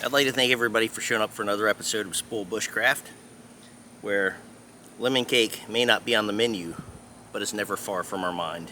I'd like to thank everybody for showing up for another episode of Sp00l Bushcraft, where lemon cake may not be on the menu, but it's never far from our mind.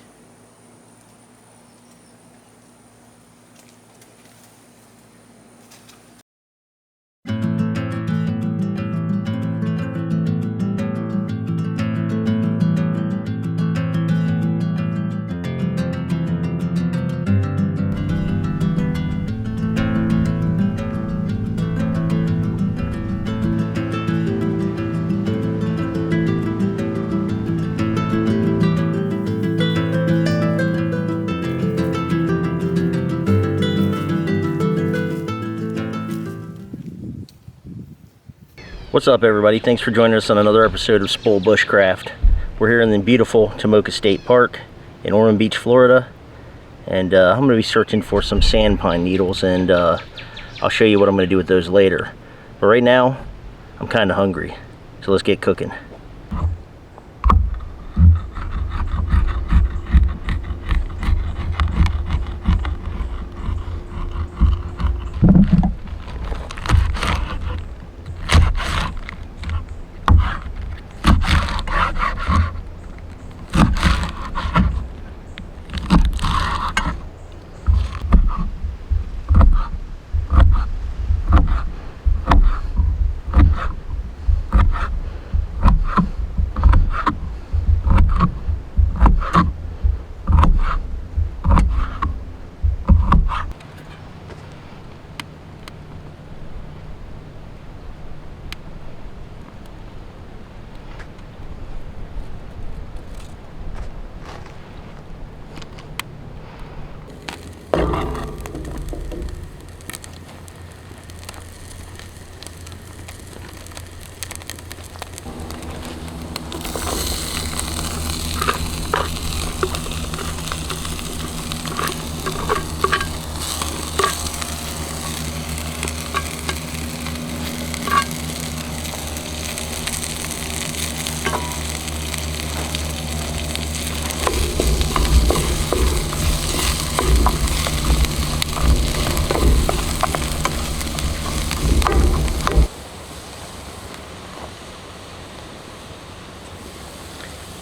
What's up, everybody? Thanks for joining us on another episode of Sp00l Bushcraft. We're here in the beautiful Tomoka State Park in Ormond Beach, Florida, and I'm going to be searching for some sand pine needles, and I'll show you what I'm going to do with those later. But right now, I'm kind of hungry, so let's get cooking.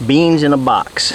Beans in a box.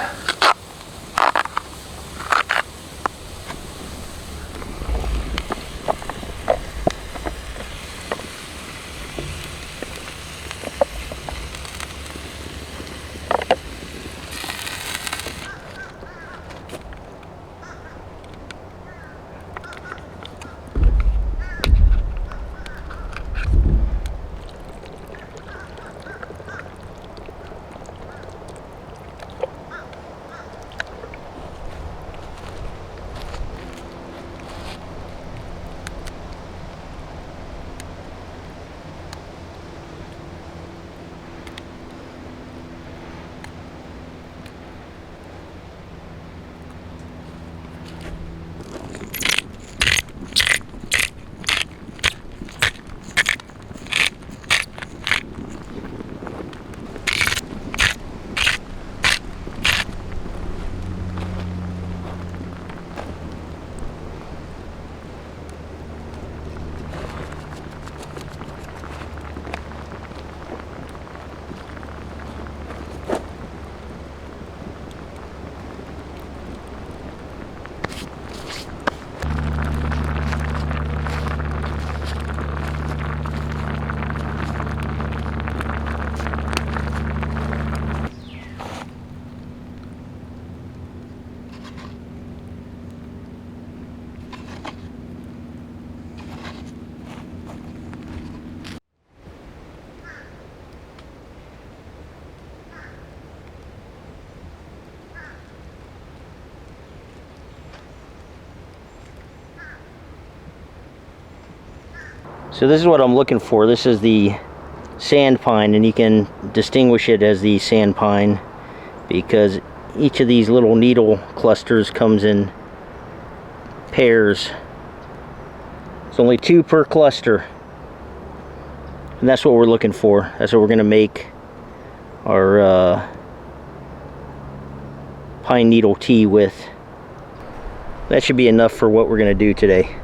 So this is what I'm looking for. This is the sand pine, and you can distinguish it as the sand pine because each of these little needle clusters comes in pairs. It's only 2 per cluster, and that's what we're looking for. That's what we're going to make our pine needle tea with. That should be enough for what we're going to do today.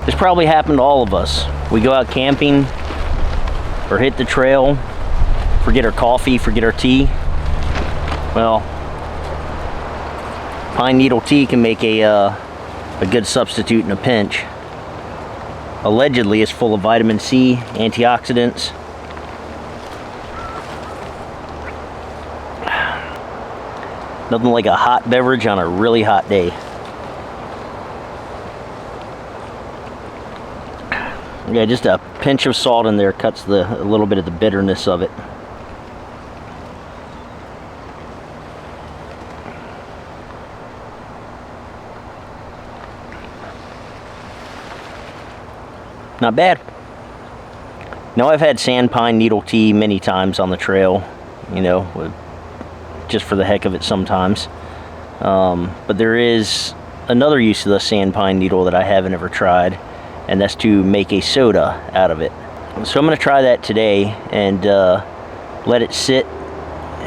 This probably happened to all of us. We go out camping or hit the trail, forget our coffee, forget our tea. Well, pine needle tea can make a good substitute in a pinch. Allegedly, it's full of vitamin C, antioxidants. Nothing like a hot beverage on a really hot day. Yeah, just a pinch of salt in there cuts a little bit of the bitterness of it. Not bad. Now, I've had sand pine needle tea many times on the trail, you know, just for the heck of it sometimes. But there is another use of the sand pine needle that I haven't ever tried, and that's to make a soda out of it. So I'm going to try that today and let it sit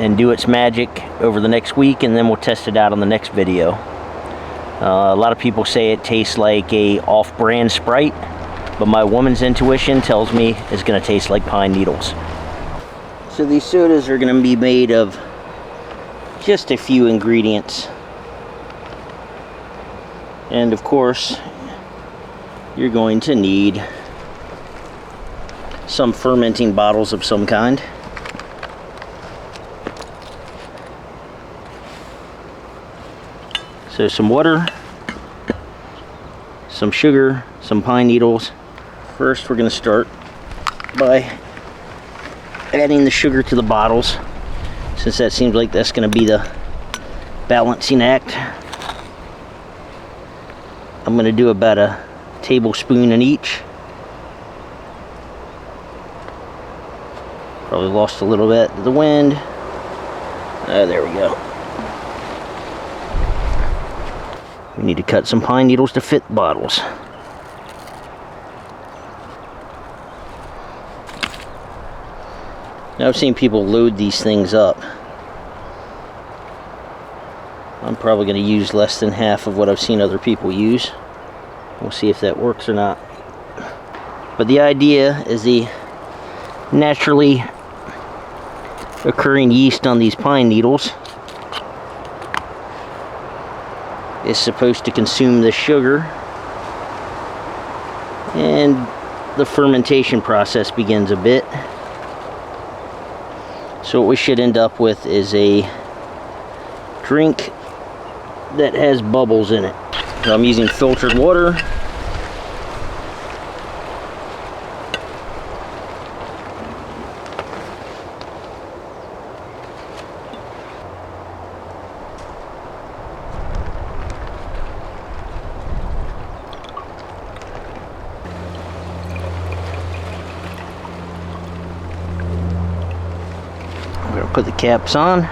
and do its magic over the next week, and then we'll test it out on the next video. A lot of people say it tastes like a off-brand Sprite, but my woman's intuition tells me it's going to taste like pine needles. So these sodas are going to be made of just a few ingredients. And of course, you're going to need some fermenting bottles of some kind. So some water, some sugar, some pine needles. First, we're going to start by adding the sugar to the bottles, since that seems like that's going to be the balancing act. I'm going to do about a tablespoon in each. Probably lost a little bit to the wind. There we go. We need to cut some pine needles to fit the bottles. Now, I've seen people load these things up. I'm probably going to use less than half of what I've seen other people use. We'll see if that works or not. But the idea is the naturally occurring yeast on these pine needles is supposed to consume the sugar, and the fermentation process begins a bit. So what we should end up with is a drink that has bubbles in it. So I'm using filtered water. I'm going to put the caps on.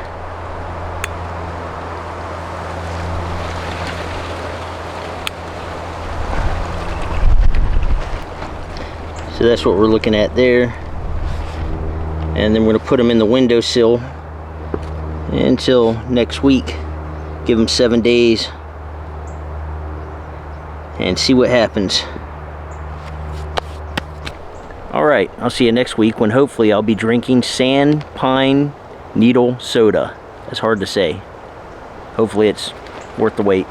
So that's what we're looking at there. And then we're going to put them in the windowsill until next week. Give them 7 days and see what happens. Alright, I'll see you next week when hopefully I'll be drinking sand pine needle soda. That's hard to say. Hopefully it's worth the wait.